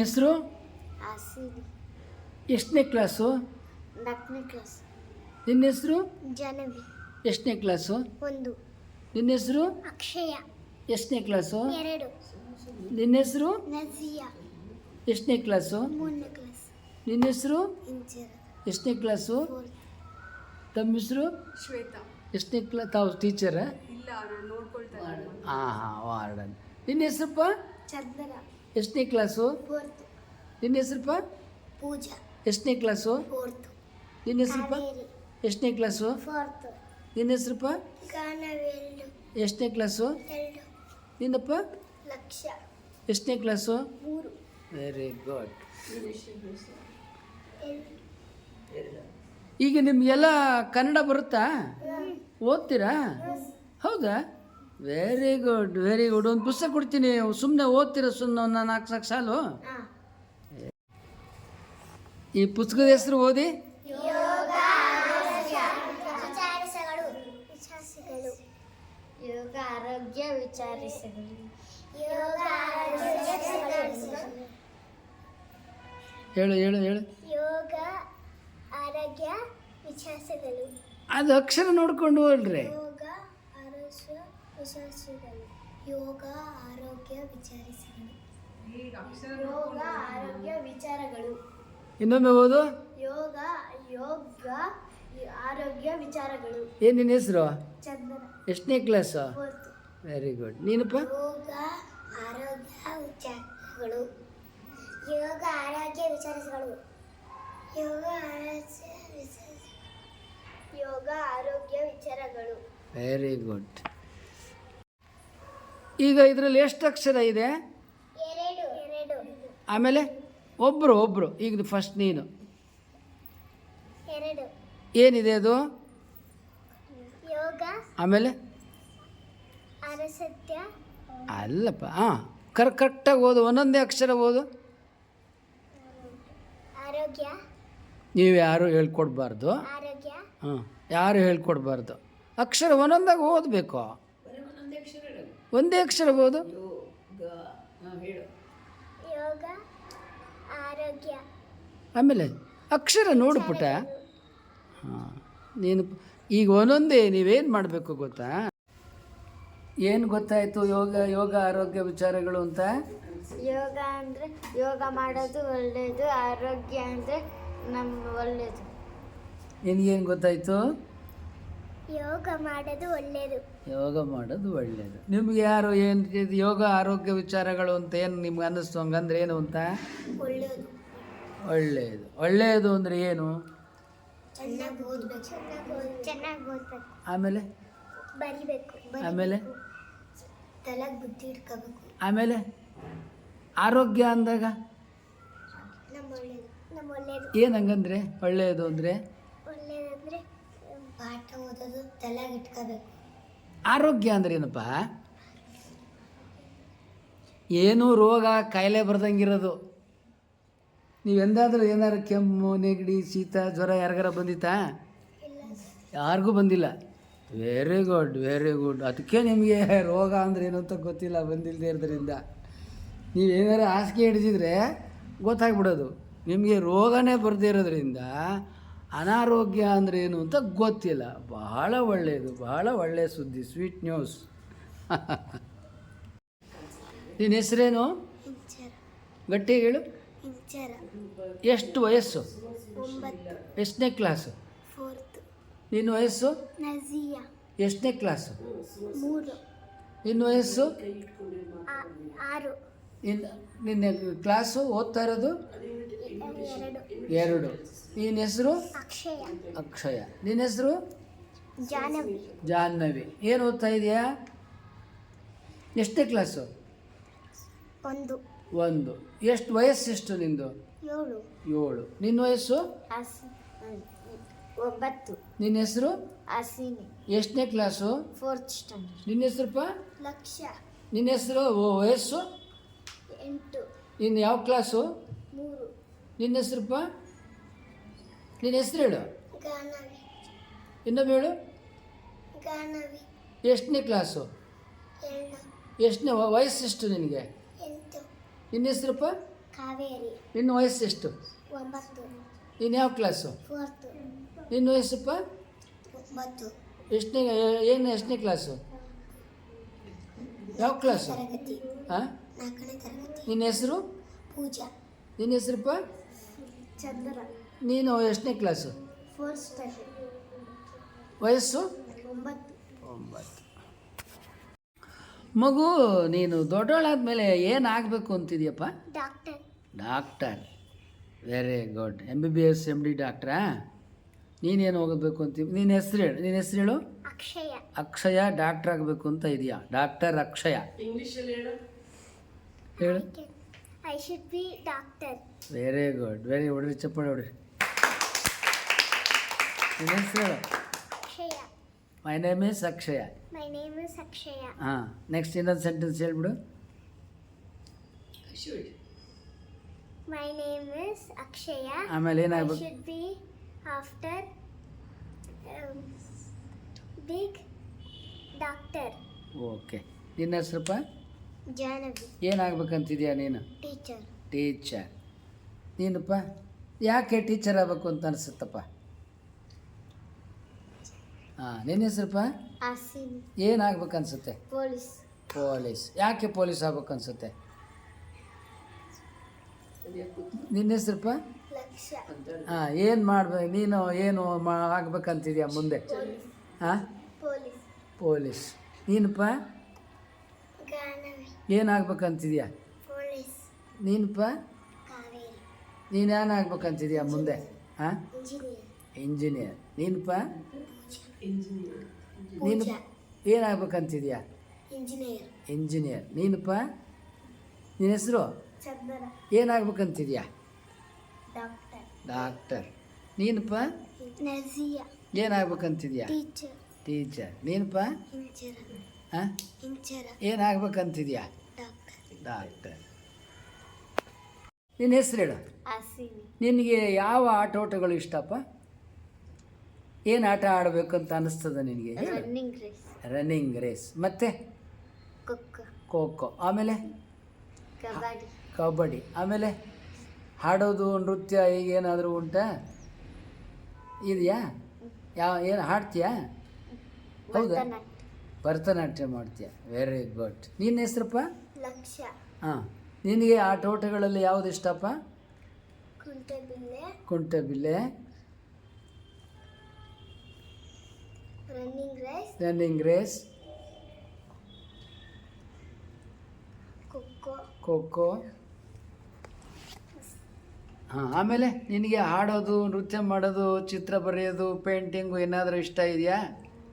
ಹೆಸರು? ಆಸಿನಿ. ಎಷ್ಟನೇ ಕ್ಲಾಸು? 4ನೇ ಕ್ಲಾಸ್. ನಿನ್ನ ಹೆಸರು? ಜಾಹ್ನವಿ. ಎಷ್ಟನೇ ಕ್ಲಾಸು? 1. ನಿನ್ನ ಹೆಸರು? ಅಕ್ಷಯ. ಎಷ್ಟನೇ ಕ್ಲಾಸು? 2. ನಿನ್ನ ಹೆಸರು? ನಜಿಯಾ. ಎಷ್ಟನೇ ಕ್ಲಾಸು? 3ನೇ ಕ್ಲಾಸ್. ನಿನ್ನ ಹೆಸರು? ಇಂಚರ. ಎಷ್ಟನೇ ಕ್ಲಾಸು? 4. ತಮ್ಮ ಹೆಸರು? ಶ್ವೇತಾ. ಎಷ್ಟನೇ ಕ್ಲಾಸ್? ತಾವು ಟೀಚರಾ? ಇಲ್ಲ, ನಾನು ನೋಡ್ಕೊಳ್ತಾ ಇದ್ದೀನಿ. ಹಾಂ ವಾರ್ಡನ್. ನಿನ್ನ ಹೆಸರಪ್ಪ? ಚಂದನ. ಎಷ್ಟನೇ ಕ್ಲಾಸು? 4th. ನಿನ್ನ ಹೆಸರಪ್ಪ? ಪೂಜಾ. ಎಷ್ಟನೇ ಕ್ಲಾಸು? 4th. ನಿನ್ನ ಹೆಸರಪ್ಪ? ಕಾವೇರಿ. ಎಷ್ಟನೇ ಕ್ಲಾಸು? 4th. ನಿನ್ನ ಹೆಸರಪ್ಪ? ಗಾನವಿ. 2. ಎಷ್ಟನೇ ಕ್ಲಾಸು? 2. ನಿನ್ನಪ್ಪ? ಲಕ್ಷ್ಯ. ಎಷ್ಟನೇ ಕ್ಲಾಸು? 3. Very good. 2. ಈಗ ನಿಮಗೆಲ್ಲ ಕನ್ನಡ ಬರುತ್ತಾ? ಓದ್ತೀರಾ? ಹೌದಾ? Very good very good. ಒಂದು ಪುಸ್ತಕ ಕೊಡ್ತೀನಿ, ಸುಮ್ಮನೆ ಓದ್ತೀರಾ? ಸುಮ್ಮನೆ 4 ಸಾಲು. ಈ ಪುಸ್ತಕದ ಹೆಸರು ಓದಿ. ಯೋಗ ಆರೋಗ್ಯ ವಿಚಾರಿಸಗಳು. ಹೇಳು ಹೇಳು ಹೇಳು. ಯೋಗ ಆರೋಗ್ಯ ವಿಚಾರಿಸಗಳು. ಅದು ಅಕ್ಷರ ನೋಡ್ಕೊಂಡು ಹೋಗ್ರಿ. ಯೋಗ ಆರೋಗ್ಯ ವಿಚಾರಿಸಗಳು. ಯೋಗ ಆರೋಗ್ಯ ವಿಚಾರಿಸಗಳು. ಯೋಗ ಆರೋಗ್ಯ ವಿಚಾರಗಳು. ಇನ್ನೊಮ್ಮೆ ಓದು. ಯೋಗ ಯೋಗ ಆರೋಗ್ಯ ವಿಚಾರಗಳು. ಏನು ನಿನ್ನ ಹೆಸರು? ಚಂದನ. ಎಷ್ಟನೇ ಕ್ಲಾಸು? 4th. Very good. ನೀನಪ್ಪ? ಯೋಗ ಆರೋಗ್ಯ ವಿಚಾರಗಳು. ಯೋಗ ಆರೋಗ್ಯ ವಿಚಾರಿಸಗಳು. ಯೋಗ ಆರೋಗ್ಯ ಯೋಗ ಆರೋಗ್ಯ ವಿಚಾರಗಳು. Very good. ಈಗ ಇದರಲ್ಲಿ ಎಷ್ಟು ಅಕ್ಷರ ಇದೆ? 2. ಆಮೇಲೆ ಒಬ್ಬರು ಈಗ ಫಸ್ಟ್ ನೀನು. 2. ಏನಿದೆ ಅದು? ಯೋಗ ಆಮೇಲೆ ಅರಸತ್ಯ. ಅಲ್ಲಪ್ಪ. ಹಾಂ, ಕರೆಕ್ಟಾಗಿ ಓದು, ಒಂದೊಂದೇ ಅಕ್ಷರ ಓದು. ಆರೋಗ್ಯ. ನೀವು ಯಾರು ಹೇಳ್ಕೊಡ್ಬಾರ್ದು. ಆರೋಗ್ಯ. ಹಾಂ, ಯಾರು ಹೇಳ್ಕೊಡ್ಬಾರ್ದು. ಅಕ್ಷರ ಒಂದೊಂದಾಗಿ ಓದಬೇಕು. ಒಂದೇ ಅಕ್ಷರ ಓದು. ಯೋಗ ಆರೋಗ್ಯ. ಆಮೇಲೆ ಅಕ್ಷರ ನೋಡು ಪುಟ. ಹಾಂ, ನೀನು ಈಗ ಒಂದೊಂದೇ ನೀವೇನು ಮಾಡಬೇಕು ಗೊತ್ತಾ? ಏನು ಗೊತ್ತಾಯಿತು ಯೋಗ ಆರೋಗ್ಯ ವಿಚಾರಗಳು ಅಂತ? ಯೋಗ ಅಂದರೆ ಯೋಗ ಮಾಡೋದು ಒಳ್ಳೆಯದು, ಆರೋಗ್ಯ ಅಂದರೆ ನಮ್ಮ ಒಳ್ಳೆಯದು. ನಿನಗೇನು ಗೊತ್ತಾಯಿತು? ಯೋಗ ಮಾಡೋದು ಒಳ್ಳೆಯದು. ಯೋಗ ಮಾಡೋದು ಒಳ್ಳೆಯದು. ನಿಮ್ಗೆ ಯಾರು ಏನು ಯೋಗ ಆರೋಗ್ಯ ವಿಚಾರಗಳು ಅಂತ ಏನು ನಿಮ್ಗೆ ಅನ್ನಿಸ್ತು? ಹಂಗಂದ್ರೆ ಏನು ಅಂತ? ಒಳ್ಳೆಯದು. ಒಳ್ಳೆಯದು. ಒಳ್ಳೆಯದು ಅಂದರೆ ಏನು? ಚೆನ್ನಾಗಿ ಓದಬೇಕು. ಚೆನ್ನಾಗಿ ಓದಬೇಕು. ಆಮೇಲೆ ಬರಿಬೇಕು. ಆಮೇಲೆ ತಲೆಗೆ ಬುದ್ಧಿ ಇಟ್ಕೋಬೇಕು. ಆಮೇಲೆ ಆರೋಗ್ಯ ಅಂದಾಗ ನಮ್ಮ ಒಳ್ಳೆಯದು. ಏನು ಹಂಗಂದ್ರೆ ಒಳ್ಳೆಯದು ಅಂದರೆ? ಒಳ್ಳೆಯದಂದರೆ ಪಾಠ ಓದೋದು, ತಲೆಗೆ ಇಟ್ಕೋಬೇಕು. ಆರೋಗ್ಯ ಅಂದ್ರೆ ಏನಪ್ಪ? ಏನೂ ರೋಗ ಕಾಯಿಲೆ ಬರ್ದಂಗಿರೋದು. ನೀವೆಂದಾದರೂ ಏನಾರು ಕೆಮ್ಮು ನೆಗಡಿ ಶೀತ ಜ್ವರ ಯಾರಿಗಾರ ಬಂದಿತ್ತಾ? ಯಾರಿಗೂ ಬಂದಿಲ್ಲ. Very good very good. ಅದಕ್ಕೆ ನಿಮಗೆ ರೋಗ ಅಂದ್ರೆ ಏನು ಅಂತ ಗೊತ್ತಿಲ್ಲ, ಬಂದಿಲ್ಲದೆ ಇರೋದ್ರಿಂದ. ನೀವೇನಾರು ಹಾಸಿಗೆ ಹಿಡಿದಿದ್ರೆ ಗೊತ್ತಾಗ್ಬಿಡೋದು. ನಿಮಗೆ ರೋಗನೇ ಬರದೇ ಇರೋದ್ರಿಂದ ಅನಾರೋಗ್ಯ ಅಂದರೆ ಏನು ಅಂತ ಗೊತ್ತಿಲ್ಲ. ಬಹಳ ಒಳ್ಳೆಯದು, ಬಹಳ ಒಳ್ಳೆಯ ಸುದ್ದಿ, ಸ್ವೀಟ್ ನ್ಯೂಸ್. ನಿನ್ನ ಹೆಸರೇನು? ಗಟ್ಟಿ ಹೇಳು. ಎಷ್ಟು ವಯಸ್ಸು? 9. ಎಷ್ಟನೇ ಕ್ಲಾಸು? 4th. ನಿನ್ನ ವಯಸ್ಸು? ನಜಿಯಾ. ಎಷ್ಟನೇ ಕ್ಲಾಸು? 3. ನಿನ್ನ ವಯಸ್ಸು? 6. ನಿನ್ನ ಕ್ಲಾಸು ಓದ್ತಾ ಇರೋದು? 2. ನಿನ್ನ ಹೆಸರು? ಅಕ್ಷಯ. ಅಕ್ಷಯ. ನಿನ್ನ ಹೆಸರು? ಜಾಹ್ನವಿ. ಜಾಹ್ನವಿ. ಏನು ಓದ್ತಾ ಇದೆಯಾ? ಎಷ್ಟನೇ ಕ್ಲಾಸು? 1. 1. ಎಷ್ಟು ವಯಸ್ಸೆಷ್ಟು ನಿಂದು? 7. 7. ನಿನ್ನ ವಯಸ್ಸು? 9. ನಿನ್ನ ಹೆಸರು? ಆಸಿನಿ. ಎಷ್ಟನೇ ಕ್ಲಾಸು? 4th standard. ನಿನ್ನ ಹೆಸರಪ್ಪ? ಲಕ್ಷ್ಯ. ನಿನ್ನ ಹೆಸರು? ವಯಸ್ಸು? 8. ನಿನ್ನ ಯಾವ ಕ್ಲಾಸು? 3. ನಿನ್ನ ಹೆಸರಪ್ಪ? ನಿನ್ನ ಹೆಸರು ಹೇಳು. ಗಾನವಿ. ಇನ್ನೊಮ್ಮೆ ಹೇಳು. ಗಾನವಿ. ಎಷ್ಟನೇ ಕ್ಲಾಸು? 2. ಎಷ್ಟನೇ ವಯಸ್ಸೆಷ್ಟು ನಿನಗೆ? 8. ನಿನ್ನ ಹೆಸರಪ್ಪ? ಕಾವೇರಿ ನಿನ್ನ ವಯಸ್ಸು ಎಷ್ಟು? 9 ನೀನು ಯಾವ ಕ್ಲಾಸು? 4 ನಿನ್ನ ವಯಸ್ಸಪ್ಪ 9 ಎಷ್ಟನೇ ಕ್ಲಾಸು? ಯಾವ ಕ್ಲಾಸು? ತರಗತಿ ಹಾಂ, 4ನೇ ತರಗತಿ. ನಿನ್ನ ಹೆಸರು? ಪೂಜಾ. ನಿನ್ನ ಹೆಸರಪ್ಪ? ಚಂದ್ರ. ನೀನು ಎಷ್ಟನೇ ಕ್ಲಾಸು? 4th standard. ವಯಸ್ಸು? 9. 9. ಮಗು, ನೀನು ದೊಡ್ಡವಳಾದ್ಮೇಲೆ ಏನಾಗಬೇಕು ಅಂತಿದ್ಯಪ್ಪ? Doctor. Doctor. Very good. MBBS MD ಡಾಕ್ಟ್ರಾ? ನೀನೇನು ಹೋಗಬೇಕು ಅಂತೀವಿ? ನಿನ್ನ ಹೆಸರು ಹೇಳು. ನಿನ್ನ ಹೆಸರು ಹೇಳು. ಅಕ್ಷಯ. ಅಕ್ಷಯ ಡಾಕ್ಟರ್ ಆಗಬೇಕು ಅಂತ ಇದೆಯಾ? ಡಾಕ್ಟರ್ ಅಕ್ಷಯ. ಇಂಗ್ಲೀಷಲ್ಲಿ ಹೇಳು. ಹೇಳು. I should be doctor. Very good. Very ಹೊಡ್ರಿ, ಚಪ್ಪಾಳೆ ಹೊಡ್ರಿ. ನಿನ್ನ ಹೆಸರು ಹೇಳು. Akshaya. My name is Akshaya. My name is Akshaya. ಹಾಂ, ನೆಕ್ಸ್ಟ್ ಇನ್ನೊಂದು ಸೆಂಟೆನ್ಸ್ ಹೇಳ್ಬಿಡು. My name is Akshaya. ಆಮೇಲೆ I ಏನಾಗಬೇಕು? should be after big doctor. Okay. ನಿನ್ನ ಹೆಸರಪ್ಪ? ಜಾಹ್ನವಿ. ಏನಾಗ್ಬೇಕಂತಿದ್ಯಾ ನೀನು? ಟೀಚರ್. ಟೀಚರ್. ನೀನಪ್ಪ ಯಾಕೆ ಟೀಚರ್ ಆಗಬೇಕು ಅಂತ ಅನಿಸುತ್ತಪ್ಪ? ಹಾಂ, ನಿನ್ನ ಹೆಸರಪ್ಪ? ಆಸಿನ್. ಏನಾಗ್ಬೇಕು ಅನ್ಸುತ್ತೆ? ಪೊಲೀಸ್. ಪೊಲೀಸ್. ಯಾಕೆ ಪೊಲೀಸ್ ಆಗ್ಬೇಕು ಅನ್ಸುತ್ತೆ? ನಿನ್ನ ಹೆಸರಪ್ಪ? ಲಕ್ಷ್ಯ. ಹಾಂ, ಏನು ಮಾಡ್ಬೇಕು ನೀನು? ಏನು ಆಗ್ಬೇಕಂತಿದ್ಯಾ ಮುಂದೆ? ಹಾಂ, ಪೊಲೀಸ್. ಪೊಲೀಸ್. ನೀನಪ್ಪ ಗಾನವಿ. ಏನಾಗ್ಬೇಕಂತಿದ್ಯಾ? ಪೊಲೀಸ್. ನೀನಪ್ಪ? ಕಾವೇರಿ. ನೀನು ಏನಾಗ್ಬೇಕಂತಿದ್ಯಾ ಮುಂದೆ? ಹಾಂ, ಇಂಜಿನಿಯರ್. ಇಂಜಿನಿಯರ್. ನೀನಪ್ಪ? ನೀನು ಪೂಜಾ. ಏನಾಗ್ಬೇಕಂತಿದ್ಯಾ? ಇಂಜಿನಿಯರ್. ಇಂಜಿನಿಯರ್. ನೀನಪ್ಪ? ನಿನ್ನ ಹೆಸರು? ಚಂದನ. ಏನಾಗ್ಬೇಕಂತಿದ್ಯಾ? ಡಾಕ್ಟರ್. ಡಾಕ್ಟರ್. ನೀನಪ್ಪ? ನಜಿಯಾ. ಏನಾಗ್ಬೇಕಂತಿದ್ಯಾ? ಟೀಚರ್. ಟೀಚರ್. ನೀನಪ್ಪ? ಇಂಚರ. ಹಾಂ, ಇಂಚರ. ಏನಾಗ್ಬೇಕಂತಿದ್ಯಾ? ಡಾಕ್ಟರ್. ಡಾಕ್ಟರ್. ನಿನ್ನ ಹೆಸರು ಹೇಳು. ಆಸಿನಿ. ನಿನಗೆ ಯಾವ ಆಟೋಟಗಳು ಇಷ್ಟಪ್ಪ? ಏನು ಆಟ ಆಡಬೇಕಂತ ಅನ್ನಿಸ್ತದ ನಿನಗೆ? Running race. Running race. ಮತ್ತೆ ಖೋಖೋ. ಖೋಖೋ. ಆಮೇಲೆ ಕಬಡ್ಡಿ. ಕಬಡ್ಡಿ. ಆಮೇಲೆ ಹಾಡೋದು, ನೃತ್ಯ ಈಗೇನಾದರೂ ಉಂಟಾ? ಇದೆಯಾ? ಏನು ಹಾಡ್ತೀಯಾ? ಹೌದಾ? ಭರತನಾಟ್ಯ ಮಾಡ್ತೀಯ. Very good. ನಿನ್ನ ಹೆಸರಪ್ಪ? ಲಕ್ಷ್ಯ. ಹಾಂ, ನಿನಗೆ ಆಟೋಟಗಳಲ್ಲಿ ಯಾವುದು ಇಷ್ಟಪ್ಪ? ಕುಂಟೆಬಿಲ್ಲೆ. ಕುಂಟೆಬಿಲ್ಲೆ. Running race. Running race. Kho kho. Kho kho. ಹಾಂ, ಆಮೇಲೆ ನಿನಗೆ ಹಾಡೋದು, ನೃತ್ಯ ಮಾಡೋದು, ಚಿತ್ರ ಬರೆಯೋದು, ಪೇಂಟಿಂಗು ಏನಾದರೂ ಇಷ್ಟ ಇದೆಯಾ?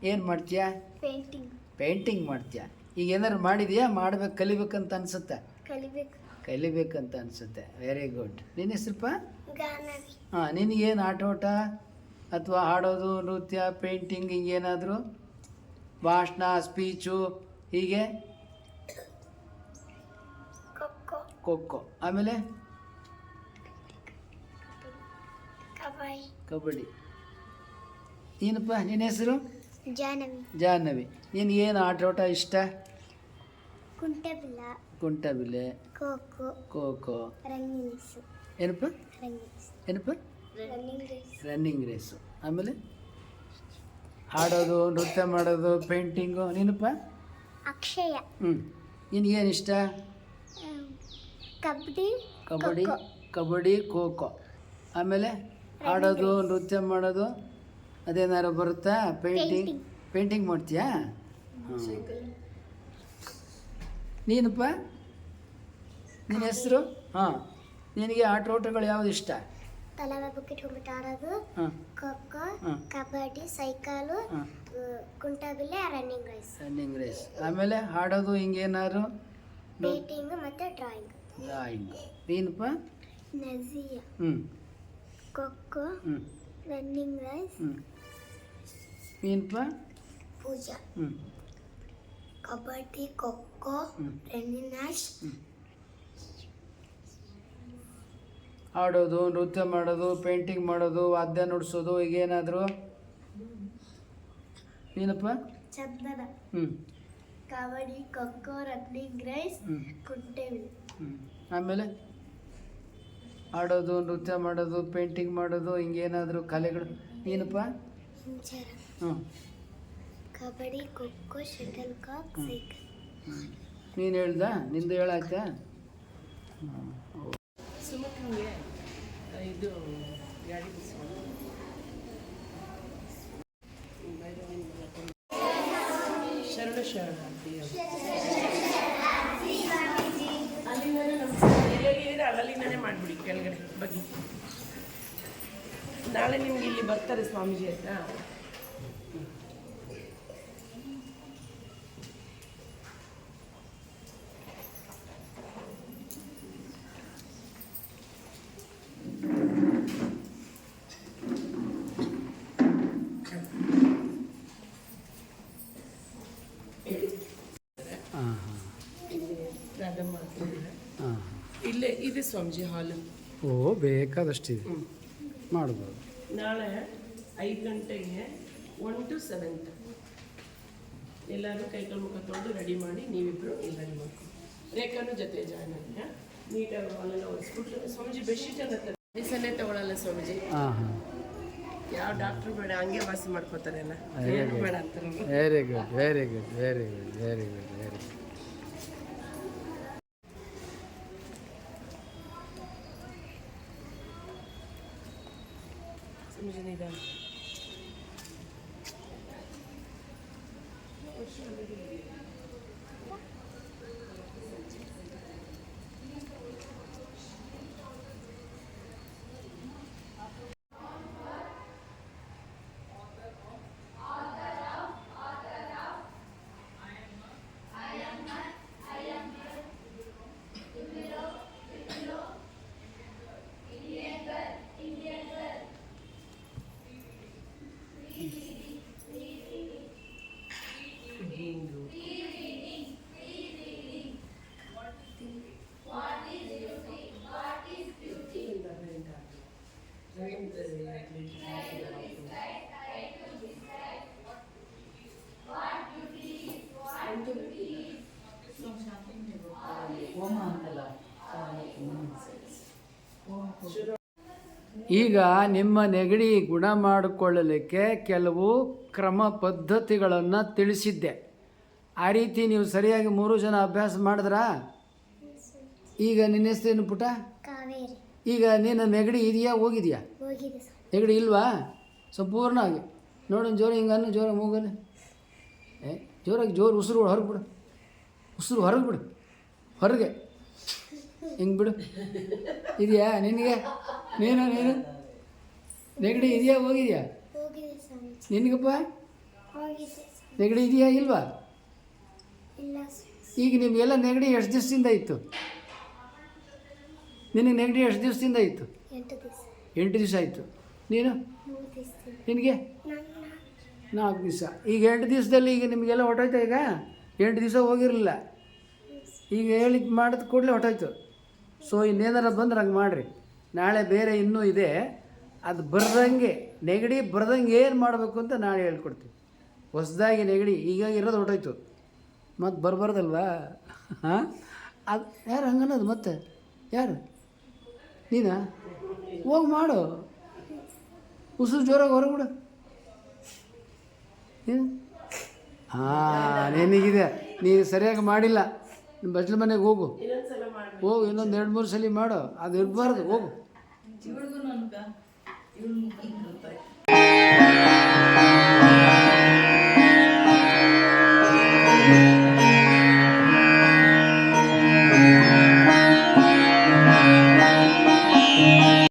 ಏನು ಮಾಡ್ತೀಯಾ? ಪೇಂಟಿಂಗ್. ಪೇಂಟಿಂಗ್ ಮಾಡ್ತೀಯಾ? ಈಗ ಏನಾದ್ರು ಮಾಡಿದೆಯಾ? ಮಾಡ್ಬೇಕು, ಕಲಿಬೇಕಂತ ಅನ್ಸುತ್ತೆ? ಕಲಿಬೇಕು. ಕಲಿಬೇಕಂತ ಅನಿಸುತ್ತೆ. Very good. ನಿನ್ನ ಹೆಸರಪ್ಪ? ಗಾನವಿ. ಹಾಂ, ನಿನಗೇನು ಆಟೋಟ ಅಥವಾ ಹಾಡೋದು, ನೃತ್ಯ, ಪೇಂಟಿಂಗ್ ಹಿಂಗೇನಾದರೂ? ಭಾಷಣ, ಸ್ಪೀಚು ಹೀಗೆ? ಖೋಖೋ. ಖೋಖೋ. ಆಮೇಲೆ ಕಬಡ್ಡಿ. ಕಬಡ್ಡಿ. ನೀನಪ್ಪ? ನಿನ್ನ ಹೆಸರು? ಜಾಹ್ನವಿ. ಜಾಹ್ನವಿ. ನಿನಗೇನು ಆಟೋಟ ಇಷ್ಟ? ಕುಂಟೆಬಿಲ್ಲ. ಕುಂಟಬಿಲ್ಲೆ. ಖೋಖೋ. ಖೋಖೋ. Running race. ಏನಪ್ಪ? ಏನಪ್ಪ? Running race. Running race. ಆಮೇಲೆ ಹಾಡೋದು, ನೃತ್ಯ ಮಾಡೋದು, ಪೇಂಟಿಂಗು. ನೀನಪ್ಪ? ಅಕ್ಷಯ. ನಿನಗೇನು ಇಷ್ಟ? ಕಬಡ್ಡಿ. ಕಬಡ್ಡಿ. ಕಬಡ್ಡಿ, ಖೋಖೋ. ಆಮೇಲೆ ಹಾಡೋದು, ನೃತ್ಯ ಮಾಡೋದು ಅದೇನಾರು ಬರುತ್ತಾ? ಪೇಂಟಿಂಗ್. ಪೇಂಟಿಂಗ್ ಮಾಡ್ತೀಯಾ? ಹಾಂ. ನೀನಪ್ಪ? ನಿನ್ನ ಹೆಸರು? ಹಾಂ, ನಿನಗೆ ಆಟೋಟಗಳು ಯಾವುದು ಇಷ್ಟ? ತಲವ ಬುಕ್ಕಿಟ್ ಹೋಗ್ಬಿಟ್ಟು ಆಡೋದು. ಹಾಂ, ಖೋಖೋ. ಹಾಂ, ಕಬಡ್ಡಿ. ಸೈಕಲು. ಹಾಂ. ಕುಂಟೆಬಿಲ್ಲೆ. Running race. Running race. ಆಮೇಲೆ ಹಾಡೋದು ಹಿಂಗೇನಾರು? ಪೇಂಟಿಂಗ್ ಮತ್ತು ಡ್ರಾಯಿಂಗ್. ಡ್ರಾಯಿಂಗ್. ನೀನಪ್ಪ? ನಜಿಯಾ. ಖೋಖೋ. Running race. ನೀನಪ್ಪ? ಪೂಜಾ. ಕಬಡ್ಡಿ. ಖೋಖೋ. Running race. ಹಾಡೋದು, ನೃತ್ಯ ಮಾಡೋದು, ಪೇಂಟಿಂಗ್ ಮಾಡೋದು, ವಾದ್ಯ ನುಡಿಸೋದು ಈಗೇನಾದರೂ? ನೀನಪ್ಪ? ಚಂದನ. ಕಬಡ್ಡಿ. ಖೋಖೋ. Running race. ಕುಂಟೆಬಿಲ್ಲೆ. ಆಮೇಲೆ ಆಡೋದು, ನೃತ್ಯ ಮಾಡೋದು, ಪೇಂಟಿಂಗ್ ಮಾಡೋದು, ಹಿಂಗೇನಾದರೂ ಕಲೆಗಳು ಏನಪ್ಪ? ಇಂಚರ, ಹ್ಞೂ. Kabaddi, kho kho, shuttlecock, cycle. ನೀನು ಹೇಳ್ದ? ನಿಂದು ಹೇಳಾಯ್ತಾ? ಸುಮಕ್ಕಿಗೆ ಇದು ಗಾಡಿ ಶರಣ ಶರಣಾರ್ಥಿ ಅಲ್ಲಿಂದನೇ ನಮಸ್ಕಾರ. ಎಲ್ಲೆಲ್ಲಿದ್ದೀರಾ ಅಲ್ಲಿಂದನೇ ಮಾಡಿಬಿಡಿ ಕೆಳಗಡೆ ಬಗ್ಗೆ. ನಾಳೆ ನಿಮ್ಗೆ ಇಲ್ಲಿ ಬರ್ತಾರೆ ಸ್ವಾಮೀಜಿ ಆಯ್ತಾ? ಹಾಂ ಹಾಂ ರಾಧಮ್ಮ ಅಂತಿದ್ದಾರೆ. ಹಾಂ. ಇಲ್ಲೇ ಇದೆ ಸ್ವಾಮೀಜಿ ಹಾಲು. ಓ, ಬೇಕಾದಷ್ಟಿದೆ, ಮಾಡ್ಬೋದು. ನಾಳೆ 5 ಗಂಟೆಗೆ 1 to 7 ಎಲ್ಲರೂ ಕೈಕಾಲು ಮುಖ ತೊಳೆದು ರೆಡಿ ಮಾಡಿ ನೀವಿಬ್ಬರು ಇಲ್ಲಿ ರೆಡಿ ಮಾಡ್ಕೊಂಡು ರೇಖಾನು ಜೊತೆ ಜಾಯ್ನ್ ಆಗಿ ನೀಟಾಗಿ ಅಲ್ಲೆಲ್ಲ ಒರೆಸ್ಬಿಟ್ಟು ಸ್ವಾಮೀಜಿ ಬೆಡ್ಶೀಟ್ ಎಲ್ಲ ಮೆಡಿಸನ್ನೇ ತಗೊಳ್ಳಲ್ಲ ಸ್ವಾಮೀಜಿ. ಹಾಂ ಹಾಂ. ಯಾವ ಡಾಕ್ಟ್ರು ಬೇಡ, ಹಂಗೆ ವಾಸಿ ಮಾಡ್ಕೋತಾರೆ ಎಲ್ಲ ಏನು ಬೇಡ ಅಂತಾರಲ್ಲ. Very good, very good, very good, very good, very good. Swamiji ನಿಧಾನ. ಹಿಂಗು ಈಗ ನಿಮ್ಮ ನೆಗಡಿ ಗುಣ ಮಾಡಿಕೊಳ್ಳಲಿಕ್ಕೆ ಕೆಲವು ಕ್ರಮ ಪದ್ಧತಿಗಳನ್ನು ತಿಳಿಸಿದ್ದೆ. ಆ ರೀತಿ ನೀವು ಸರಿಯಾಗಿ 3 ಜನ ಅಭ್ಯಾಸ ಮಾಡಿದ್ರಾ? ಈಗ ನಿನ್ನ ಹೆಸರೇನು ಪುಟ? ಕಾವೇರಿ. ಈಗ ನೀನು ನೆಗಡಿ ಇದೆಯಾ, ಹೋಗಿದೆಯಾ? ಹೋಗಿದೆ ಸರ್. ನೆಗಡಿ ಇಲ್ವಾ? ಸಂಪೂರ್ಣವಾಗಿ ನೋಡೋಣ. ಜೋರು ಹಿಂಗನ್ನು, ಜೋರಾಗಿ ಮೂಗಲ್ಲಿ ಜೋರಾಗಿ ಜೋರು ಉಸಿರು ಹೊರಗೆ ಬಿಡು, ಉಸಿರು ಹೊರಗೆ ಬಿಡು, ಹೊರಗೆ ಹಿಂಗೆ ಬಿಡು. ಇದೆಯಾ ನಿನಗೆ? ನೀನು ನೆಗಡಿ ಇದೆಯಾ, ಹೋಗಿದೆಯಾ? ಹೋಗಿದೆ ಸ್ವಾಮೀಜಿ. ನಿನಗಪ್ಪ ಹೋಗಿದೆ. ನೆಗಡಿ ಇದೆಯಾ ಇಲ್ವಾ? ಇಲ್ಲ ಸರ್. ಈಗ ನಿಮಗೆಲ್ಲ ನೆಗಡಿ ಎಷ್ಟು ದಿವಸದಿಂದ ಇತ್ತು? ನಿನಗೆ ನೆಗಡಿ ಎಷ್ಟು ದಿವಸದಿಂದ ಇತ್ತು? 8 ದಿವಸ. 8 ದಿವಸ ಆಯಿತು. ನೀನು? 3 ದಿವಸ. ನಿನಗೆ 4 ದಿವಸ. ಈಗ 8 ದಿವಸದಲ್ಲಿ ಈಗ ನಿಮಗೆಲ್ಲ ಹೊಟ್ಟೋಯ್ತಾ? ಈಗ 8 ದಿವಸ ಹೋಗಿರಲಿಲ್ಲ, ಈಗ ಹೇಳಿದ್ದು ಮಾಡಿದ ಕೂಡಲೇ ಹೊಟ್ಟೋಯ್ತು. ಸೊ ಇನ್ನೇನಾರ ಬಂದ್ರೆ ಹಂಗೆ ಮಾಡಿರಿ. ನಾಳೆ ಬೇರೆ ಇನ್ನೂ ಇದೆ, ಅದು ಬರ್ದಂಗೆ ನೆಗಡಿ ಬರ್ದಂಗೆ ಏನು ಮಾಡಬೇಕು ಅಂತ ನಾಳೆ ಹೇಳ್ಕೊಡ್ತೀವಿ. ಹೊಸದಾಗಿ ನೆಗಡಿ ಈಗ ಇರೋದು ಹೊಟ್ಟೋಯ್ತು, ಮತ್ತು ಬರಬಾರ್ದಲ್ವಾ? ಹಾಂ, ಅದು ಯಾರು ಹಂಗನ್ನೋದು? ಮತ್ತೆ ಯಾರು? ನೀನಾ? ಹೋಗಿ ಮಾಡು, ಉಸಿರು ಜೋರಾಗಿ ಹೊರಬಿಡು. ಏನು? ಹಾಂ, ನಿನಗಿದೆ, ನೀನು ಸರಿಯಾಗಿ ಮಾಡಿಲ್ಲ. ನಿಮ್ಮ ಬಚ್ಚಲ ಮನೆಗೆ ಹೋಗು, ಹೋಗು, ಇನ್ನೊಂದು 2-3 ಸಲ ಮಾಡು. ಅದು ಇರಬಾರ್ದು, ಹೋಗು.